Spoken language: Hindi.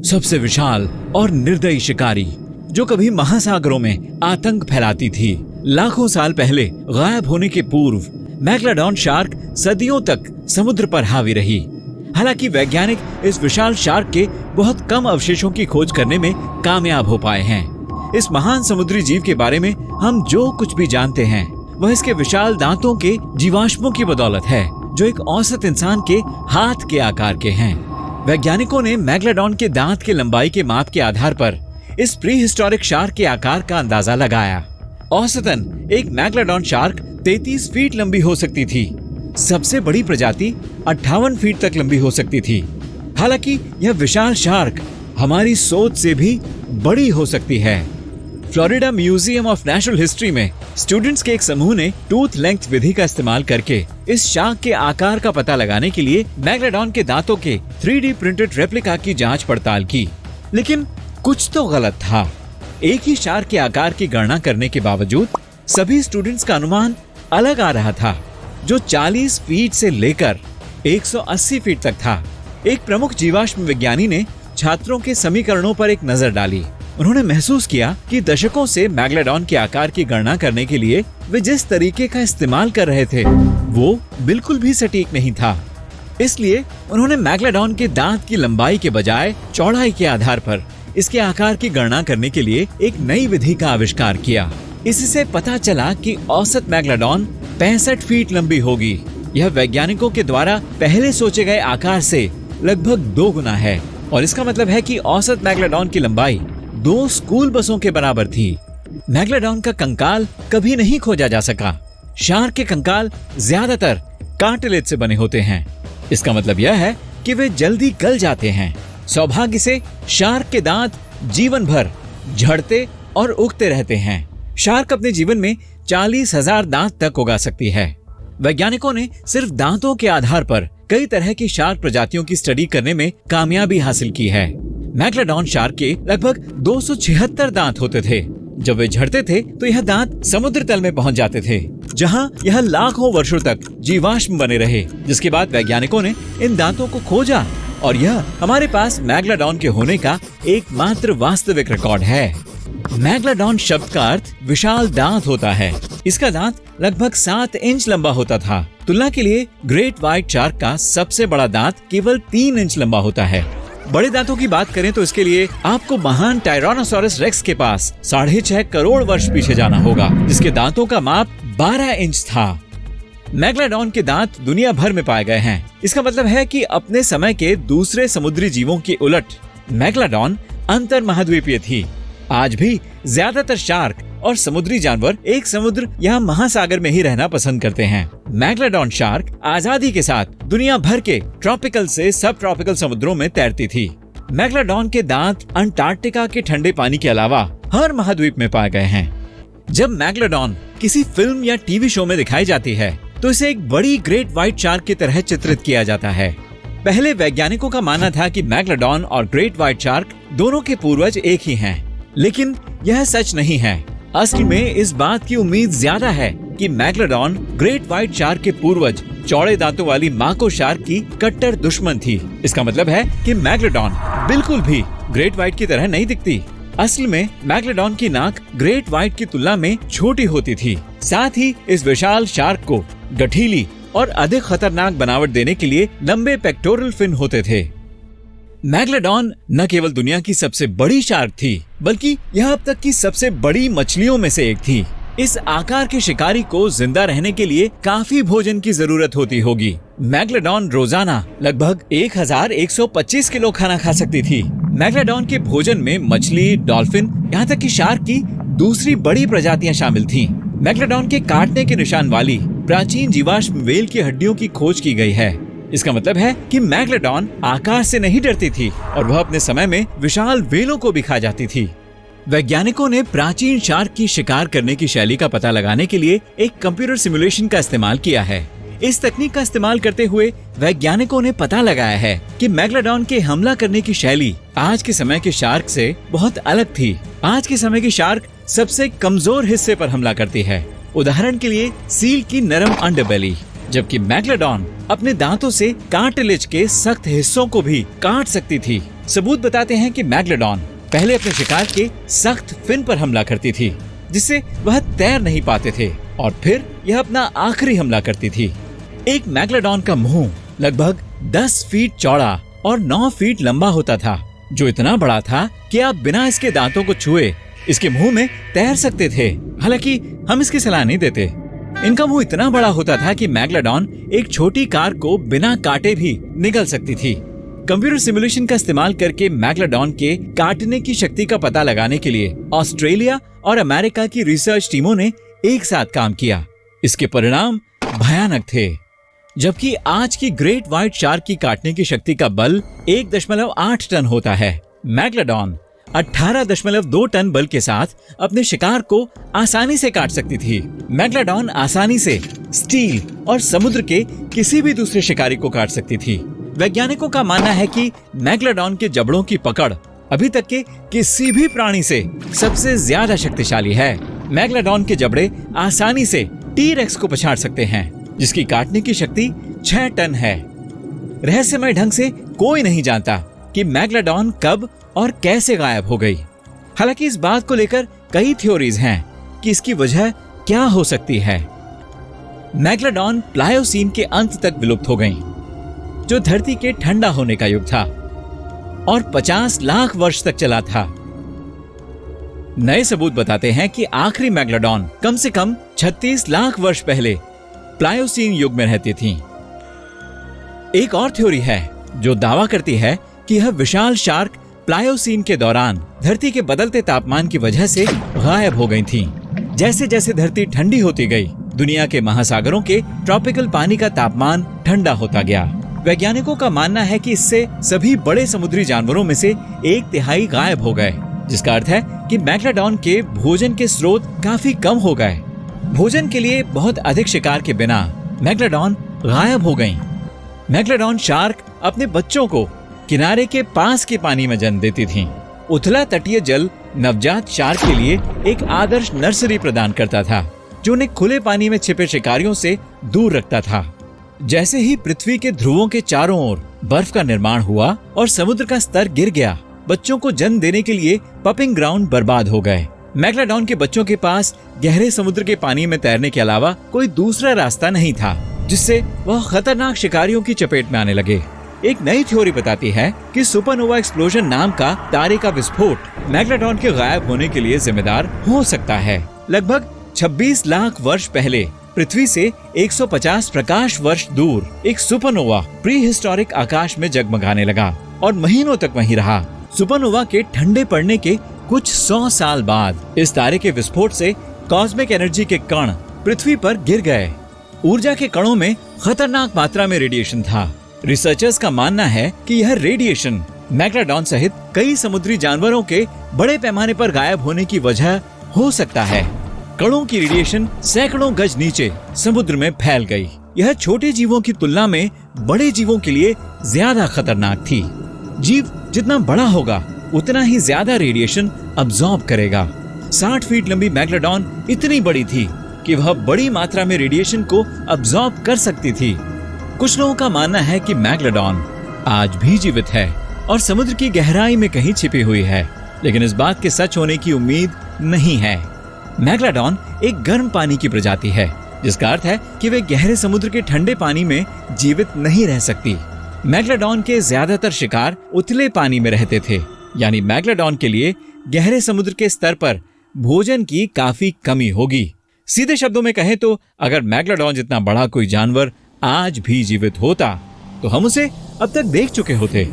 सबसे विशाल और निर्दयी शिकारी जो कभी महासागरों में आतंक फैलाती थी। लाखों साल पहले गायब होने के पूर्व मैग्लाडॉन शार्क सदियों तक समुद्र पर हावी रही। हालांकि वैज्ञानिक इस विशाल शार्क के बहुत कम अवशेषों की खोज करने में कामयाब हो पाए हैं। इस महान समुद्री जीव के बारे में हम जो कुछ भी जानते हैं वह इसके विशाल दांतों के जीवाश्मों की बदौलत है, जो एक औसत इंसान के हाथ के आकार के हैं। वैज्ञानिकों ने मैग्लाडॉन के दांत की लंबाई के माप के आधार पर इस प्री हिस्टोरिक शार्क के आकार का अंदाजा लगाया। औसतन एक मैग्लाडॉन शार्क 33 फीट लंबी हो सकती थी। सबसे बड़ी प्रजाति 58 फीट तक लंबी हो सकती थी। हालांकि यह विशाल शार्क हमारी सोच से भी बड़ी हो सकती है। Florida museum of natural history में स्टूडेंट्स के एक समूह ने टूथ लेंथ विधि का इस्तेमाल करके इस शार्क के आकार का पता लगाने के लिए मैग्लाडॉन के दांतों के 3D प्रिंटेड रेप्लिका की जांच पड़ताल की। लेकिन कुछ तो गलत था। एक ही शार्क के आकार की गणना करने के बावजूद सभी स्टूडेंट्स का अनुमान अलग आ रहा था, जो 40 फीट से लेकर 180 फीट तक था। एक प्रमुख जीवाश्म विज्ञानी ने छात्रों के समीकरणों पर एक नजर डाली। उन्होंने महसूस किया कि दशकों से मैग्लाडॉन के आकार की गणना करने के लिए वे जिस तरीके का इस्तेमाल कर रहे थे वो बिल्कुल भी सटीक नहीं था। इसलिए उन्होंने मैग्लाडॉन के दांत की लंबाई के बजाय चौड़ाई के आधार पर इसके आकार की गणना करने के लिए एक नई विधि का आविष्कार किया। इससे पता चला कि औसत मैग्लाडॉन 65 फीट लंबी होगी। यह वैज्ञानिकों के द्वारा पहले सोचे गए आकार से लगभग 2 गुना है और इसका मतलब है कि औसत मैग्लाडॉन की लंबाई 2 स्कूल बसों के बराबर थी। मैग्लाडॉन का कंकाल कभी नहीं खोजा जा सका। शार्क के कंकाल ज्यादातर कार्टिलेज से बने होते हैं। इसका मतलब यह है कि वे जल्दी गल जाते हैं। सौभाग्य से शार्क के दांत जीवन भर झड़ते और उगते रहते हैं। शार्क अपने जीवन में 40,000 दांत तक उगा सकती है। वैज्ञानिकों ने सिर्फ दांतों के आधार पर कई तरह की शार्क प्रजातियों की स्टडी करने में कामयाबी हासिल की है। मैग्लाडॉन शार्क के लगभग 276 दांत होते थे। जब वे झड़ते थे तो यह दांत समुद्र तल में पहुंच जाते थे, जहां यह लाखों वर्षों तक जीवाश्म बने रहे। जिसके बाद वैज्ञानिकों ने इन दांतों को खोजा और यह हमारे पास मैग्लाडॉन के होने का एकमात्र वास्तविक रिकॉर्ड है। मैग्लाडॉन शब्द का अर्थ विशाल दांत होता है। इसका दांत लगभग 7 इंच लंबा होता था। तुलना के लिए ग्रेट व्हाइट शार्क का सबसे बड़ा दांत केवल 3 इंच लंबा होता है। बड़े दांतों की बात करें तो इसके लिए आपको महान टायरानोसॉरस रेक्स के पास 6.5 करोड़ वर्ष पीछे जाना होगा, जिसके दांतों का माप 12 इंच था। मैग्लाडॉन के दांत दुनिया भर में पाए गए हैं। इसका मतलब है कि अपने समय के दूसरे समुद्री जीवों के उलट मैग्लाडॉन अंतर महाद्वीपीय थी। आज भी ज्यादातर शार्क और समुद्री जानवर एक समुद्र या महासागर में ही रहना पसंद करते हैं। मैग्लाडॉन शार्क आजादी के साथ दुनिया भर के ट्रॉपिकल से सब ट्रॉपिकल समुद्रों में तैरती थी। मैग्लाडॉन के दांत अंटार्कटिका के ठंडे पानी के अलावा हर महाद्वीप में पाए गए हैं। जब मैग्लाडॉन किसी फिल्म या टीवी शो में दिखाई जाती है तो इसे एक बड़ी ग्रेट व्हाइट शार्क की तरह चित्रित किया जाता है। पहले वैज्ञानिकों का मानना था कि मैग्लाडॉन और ग्रेट व्हाइट शार्क दोनों के पूर्वज एक ही हैं, लेकिन यह सच नहीं है। असल में इस बात की उम्मीद ज्यादा है कि मैग्लाडॉन ग्रेट व्हाइट शार्क के पूर्वज चौड़े दांतों वाली माको शार्क की कट्टर दुश्मन थी। इसका मतलब है कि मैग्लाडॉन बिल्कुल भी ग्रेट व्हाइट की तरह नहीं दिखती। असल में मैग्लाडॉन की नाक ग्रेट व्हाइट की तुलना में छोटी होती थी। साथ ही इस विशाल शार्क को गठीली और अधिक खतरनाक बनावट देने के लिए लंबे पेक्टोरल फिन होते थे। मैग्लाडॉन न केवल दुनिया की सबसे बड़ी शार्क थी, बल्कि यह अब तक की सबसे बड़ी मछलियों में से एक थी। इस आकार के शिकारी को जिंदा रहने के लिए काफी भोजन की जरूरत होती होगी। मैग्लाडॉन रोजाना लगभग 1125 किलो खाना खा सकती थी। मैग्लाडॉन के भोजन में मछली, डॉल्फिन, यहाँ तक कि शार्क की दूसरी बड़ी प्रजातियां शामिल थीं। मैग्लाडॉन के काटने के निशान वाली प्राचीन जीवाश्म व्हेल की हड्डियों की खोज की गई है। इसका मतलब है कि मैग्लाडॉन आकार से नहीं डरती थी और वह अपने समय में विशाल व्हेलों को भी खा जाती थी। वैज्ञानिकों ने प्राचीन शार्क की शिकार करने की शैली का पता लगाने के लिए एक कंप्यूटर सिमुलेशन का इस्तेमाल किया है। इस तकनीक का इस्तेमाल करते हुए वैज्ञानिकों ने पता लगाया है कि मैग्लाडॉन के हमला करने की शैली आज के समय के शार्क से बहुत अलग थी। आज के समय की शार्क सबसे कमजोर हिस्से पर हमला करती है। उदाहरण के लिए सील की नरम अंडरबेली, जबकि मैग्लाडॉन अपने दांतों से कार्टिलेज के सख्त हिस्सों को भी काट सकती थी। सबूत बताते हैं कि मैग्लोडॉन पहले अपने शिकार के सख्त फिन पर हमला करती थी, जिससे वह तैर नहीं पाते थे, और फिर यह अपना आखिरी हमला करती थी। एक मैग्लोडॉन का मुंह लगभग 10 फीट चौड़ा और 9 फीट लंबा होता था, जो इतना बड़ा था कि आप बिना इसके दांतों को छुए इसके मुंह में तैर सकते थे। हालांकि हम इसकी सलाह नहीं देते। इनका मुंह इतना बड़ा होता था कि मैग्लोडॉन एक छोटी कार को बिना काटे भी निगल सकती थी। कंप्यूटर सिमुलेशन का इस्तेमाल करके मैग्लोडॉन के काटने की शक्ति का पता लगाने के लिए ऑस्ट्रेलिया और अमेरिका की रिसर्च टीमों ने एक साथ काम किया। इसके परिणाम भयानक थे। जबकि आज की ग्रेट व्हाइट शार्क की काटने की शक्ति का बल 1.8 टन होता है, मैग्लोडॉन 18.2 टन बल के साथ अपने शिकार को आसानी से काट सकती थी। मैग्लोडॉन आसानी से स्टील और समुद्र के किसी भी दूसरे शिकारी को काट सकती थी। वैज्ञानिकों का मानना है कि मैग्लोडॉन के जबड़ों की पकड़ अभी तक के किसी भी प्राणी से सबसे ज्यादा शक्तिशाली है। मैग्लोडॉन के जबड़े आसानी से टी-रेक्स को पछाड़ सकते हैं, जिसकी काटने की शक्ति 6 टन है। रहस्यमय ढंग से कोई नहीं जानता कि मैग्लोडॉन कब और कैसे गायब हो गई। हालांकि इस बात को लेकर कई थ्योरीज हैं कि इसकी वजह क्या हो सकती है। मैग्लोडॉन प्लायोसीन के अंत तक विलुप्त हो गईं, जो धरती के ठंडा होने का युग था और 50 लाख वर्ष तक चला था। नए सबूत बताते हैं कि आखिरी मैग्लोडॉन कम से कम 36 लाख वर्ष पहले प्लायोसीन युग में रहती थीं। एक और थ्योरी है जो दावा करती है कि यह विशाल शार्क प्लायोसीन के दौरान धरती के बदलते तापमान की वजह से गायब हो गई थीं। जैसे जैसे धरती ठंडी होती गई, दुनिया के महासागरों के ट्रॉपिकल पानी का तापमान ठंडा होता गया। वैज्ञानिकों का मानना है कि इससे सभी बड़े समुद्री जानवरों में से 1/3 गायब हो गए, जिसका अर्थ है कि मैग्लोडॉन के भोजन के स्रोत काफी कम हो गए। भोजन के लिए बहुत अधिक शिकार के बिना मैग्लोडॉन गायब हो गईं। मैग्लोडॉन शार्क अपने बच्चों को किनारे के पास के पानी में जन्म देती थीं। उथला तटीय जल नवजात शार्क के लिए एक आदर्श नर्सरी प्रदान करता था, जो उन्हें खुले पानी में छिपे शिकारियों से दूर रखता था। जैसे ही पृथ्वी के ध्रुवों के चारों ओर बर्फ का निर्माण हुआ और समुद्र का स्तर गिर गया, बच्चों को जन्म देने के लिए पपिंग ग्राउंड बर्बाद हो गए। मैग्लोडॉन के बच्चों के पास गहरे समुद्र के पानी में तैरने के अलावा कोई दूसरा रास्ता नहीं था, जिससे वह खतरनाक शिकारियों की चपेट में आने लगे। एक नई थ्योरी बताती है कि सुपरनोवा एक्सप्लोजन नाम का तारे का विस्फोट मैग्लोडॉन के गायब होने के लिए जिम्मेदार हो सकता है। लगभग 26 लाख वर्ष पहले पृथ्वी से 150 प्रकाश वर्ष दूर एक सुपरनोवा प्री हिस्टोरिक आकाश में जगमगाने लगा और महीनों तक वहीं रहा। सुपरनोवा के ठंडे पड़ने के कुछ 100 साल बाद इस तारे के विस्फोट से कॉस्मिक एनर्जी के कण पृथ्वी पर गिर गए। ऊर्जा के कणों में खतरनाक मात्रा में रेडिएशन था। रिसर्चर्स का मानना है कि यह रेडिएशन मैग्लोडॉन सहित कई समुद्री जानवरों के बड़े पैमाने पर गायब होने की वजह हो सकता है। कणों की रेडिएशन सैकड़ों गज नीचे समुद्र में फैल गई। यह छोटे जीवों की तुलना में बड़े जीवों के लिए ज्यादा खतरनाक थी। जीव जितना बड़ा होगा उतना ही ज्यादा रेडिएशन अब्सॉर्ब करेगा। 60 फीट लंबी मैग्लोडॉन इतनी बड़ी थी कि वह बड़ी मात्रा में रेडिएशन को अब्सॉर्ब कर सकती थी। कुछ लोगों का मानना है कि मैग्लोडॉन आज भी जीवित है और समुद्र की गहराई में कहीं छिपी हुई है, लेकिन इस बात के सच होने की उम्मीद नहीं है। मैग्लोडॉन एक गर्म पानी की प्रजाति है, जिसका अर्थ है कि वे गहरे समुद्र के ठंडे पानी में जीवित नहीं रह सकती। मैग्लोडॉन के ज्यादातर शिकार उथले पानी में रहते थे, यानी मैग्लोडॉन के लिए गहरे समुद्र के स्तर पर भोजन की काफी कमी होगी। सीधे शब्दों में कहें तो अगर मैग्लोडॉन जितना बड़ा कोई जानवर आज भी जीवित होता तो हम उसे अब तक देख चुके होते।